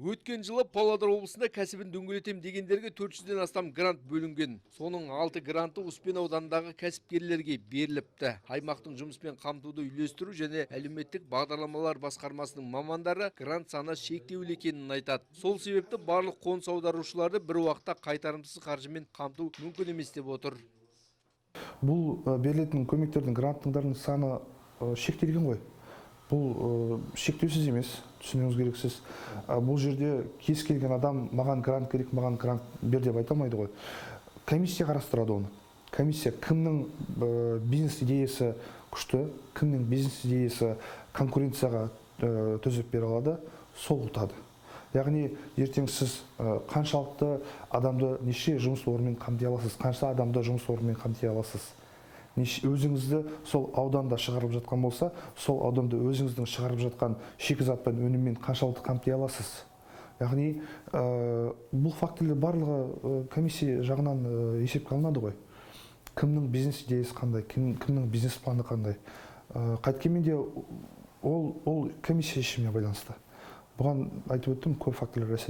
Өткен жылы Павлодар облысында кәсібін дөңгелетем дегендерге 400-ден астам грант бөлінген. Соның 6 гранты Успен ауданындағы кәсіпкерлерге беріліпті. Аймақтың жұмыспен қамтуды үйлестіру және әлеуметтік бағдарламалар басқармасының мамандары грант саны шектеулі екенін айтады. Сол себепті барлық қоныс аударушыларды бір уақытта қайтарымсыз қаржымен қамту мүмкін емес деп отыр. Бұл берілетін көмектердің гранттың саны шектелген ғой. Бұл шектеусіз емес, түсінуіңіз керексіз. Бұл жерде кез келген адам маған грант керек, маған грант бер деп айта алмайды ғой. Комиссия қарастырады оны. Комиссия кімнің бизнес идеясы күшті, кімнің бизнес идеясы конкуренцияға төзіп бере алады, сол ұтады. Яғни ертең сіз қаншалықты адамды неше жұмыс орнымен қамти аласыз, қанша адамды жұмыс орнымен қамти аласыз. Өзіңізді сол ауданда шығарып жатқан болса, сол ауданда өзіңіздің шығарып жатқан шикізат пен өніммен қаншалықты қамти аласыз. Яғни бұл фактілер барлығы комиссия жағынан есепке алынады ғой. Кімнің бизнес идеясы қандай, кімнің бизнес планы қандай. Қайткенмен де ол комиссия шешіміне байланысты. Бұған айтып өттім, көп фактілер әсер